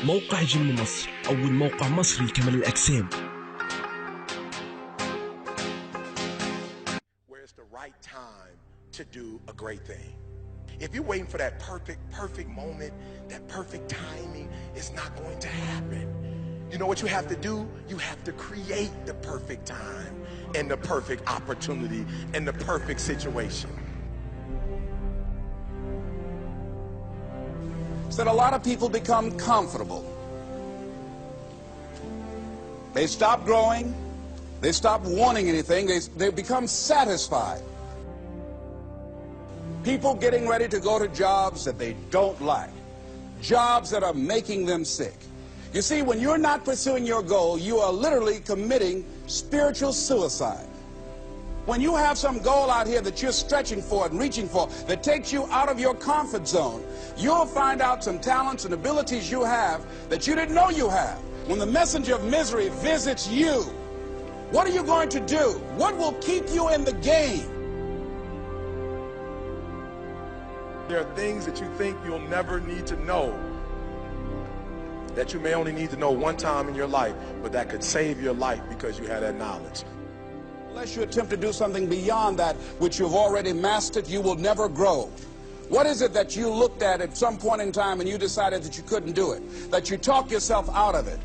موقع جيم مصر أول موقع مصري لكمال الأجسام. Where's the right time to do a great thing? If you're waiting for that perfect moment, that perfect timing, it's not going to happen. You know what you have to do? You have to create the perfect time and the perfect opportunity and the perfect situation. That a lot of people become comfortable. They stop growing. They stop wanting anything. They become satisfied. People getting ready to go to jobs that they don't like. Jobs that are making them sick. You see, when you're not pursuing your goal, you are literally committing spiritual suicide. When you have some goal out here that you're stretching for and reaching for that takes you out of your comfort zone, you'll find out some talents and abilities you have that you didn't know you have. When the messenger of misery visits you, what are you going to do? What will keep you in the game? There are things that you think you'll never need to know, that you may only need to know one time in your life, but that could save your life because you had that knowledge. Unless you attempt to do something beyond that which you've already mastered, you will never grow. What is it that you looked at some point in time and you decided that you couldn't do it, that you talked yourself out of it?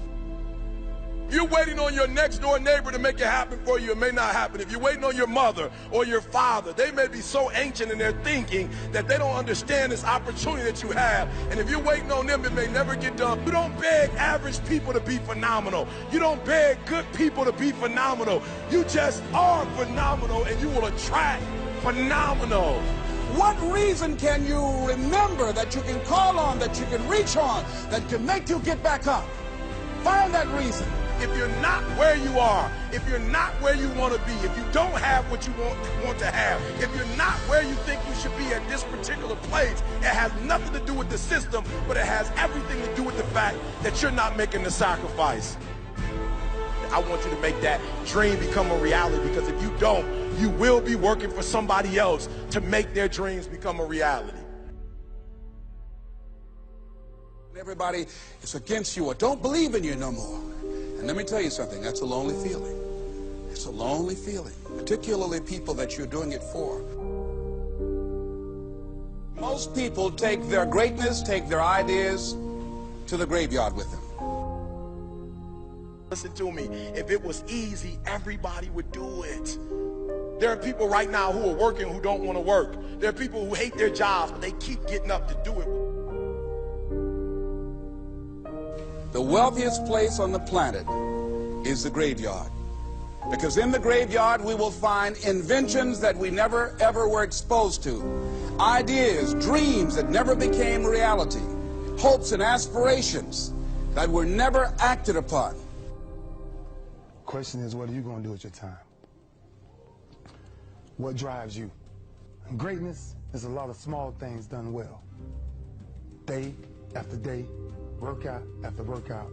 If you're waiting on your next door neighbor to make it happen for you, it may not happen. If you're waiting on your mother or your father, they may be so ancient in their thinking that they don't understand this opportunity that you have. And if you're waiting on them, it may never get done. You don't beg average people to be phenomenal. You don't beg good people to be phenomenal. You just are phenomenal, and you will attract phenomenal. What reason can you remember that you can call on, that you can reach on, that can make you get back up? Find that reason. If you're not where you are, if you're not where you want to be, if you don't have what you want to have, if you're not where you think you should be at this particular place, it has nothing to do with the system, but it has everything to do with the fact that you're not making the sacrifice. I want you to make that dream become a reality, because if you don't, you will be working for somebody else to make their dreams become a reality. Everybody is against you or don't believe in you no more. And let me tell you something, that's a lonely feeling. It's a lonely feeling, particularly people that you're doing it for. Most people take their greatness, take their ideas to the graveyard with them. Listen to me, if it was easy, everybody would do it. There are people right now who are working who don't want to work. There are people who hate their jobs, but they keep getting up to do it. The wealthiest place on the planet is the graveyard. Because in the graveyard we will find inventions that we never ever were exposed to. Ideas, dreams that never became reality. Hopes and aspirations that were never acted upon. Question is, what are you going to do with your time? What drives you? And greatness is a lot of small things done well. Day after day, workout after workout,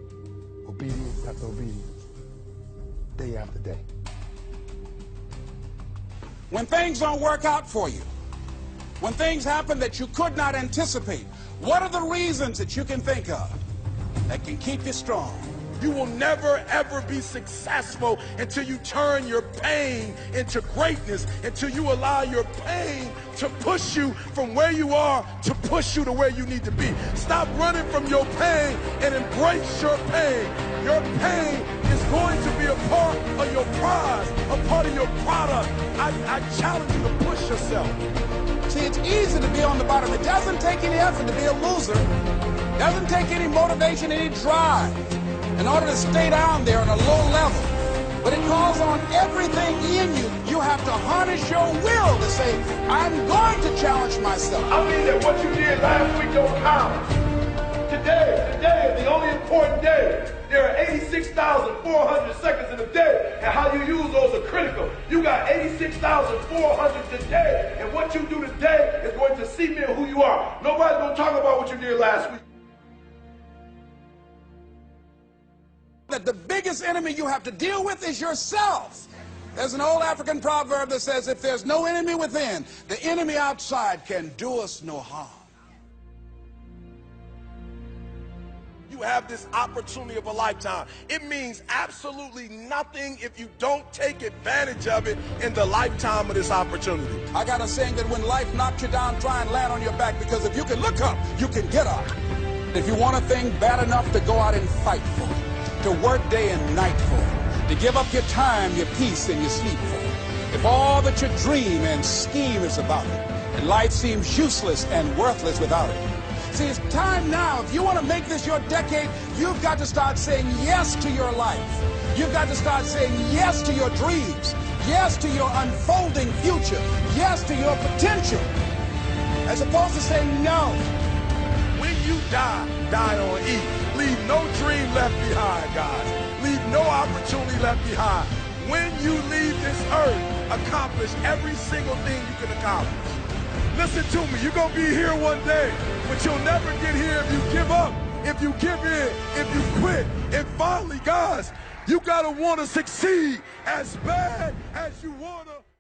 obedience after obedience, day after day. When things don't work out for you, when things happen that you could not anticipate, what are the reasons that you can think of that can keep you strong? You will never ever be successful until you turn your pain into greatness, until you allow your pain to push you from where you are to push you to where you need to be. Stop running from your pain and embrace your pain. Your pain is going to be a part of your prize, a part of your product. I challenge you to push yourself. See, it's easy to be on the bottom. It doesn't take any effort to be a loser. It doesn't take any motivation, any drive in order to stay down there on a low level. But it calls on everything in you. You have to harness your will to say, I'm going to challenge myself. I mean that what you did last week don't count. Today is the only important day. There are 86,400 seconds in a day, and how you use those are critical. You got 86,400 today, and what you do today is going to cement who you are. Nobody's going to talk about what you did last week. That the biggest enemy you have to deal with is yourself. There's an old African proverb that says, if there's no enemy within, the enemy outside can do us no harm. you have this opportunity of a lifetime. It means absolutely nothing if you don't take advantage of it in the lifetime of this opportunity. I got a saying that when life knocks you down, try and land on your back, because if you can look up, you can get up. If you want a thing bad enough to go out and fight for, to work day and night for, to give up your time, your peace, and your sleep for, if all that you dream and scheme is about it, and life seems useless and worthless without it. See, it's time now. If you want to make this your decade, you've got to start saying yes to your life. You've got to start saying yes to your dreams, yes to your unfolding future, yes to your potential, as opposed to saying no. When you die, die on E. Leave no dream left behind, guys. Leave no opportunity left behind. When you leave this earth, accomplish every single thing you can accomplish. Listen to me, you're going to be here one day, but you'll never get here if you give up, if you give in, if you quit. And finally, guys, you got to want to succeed as bad as you want to.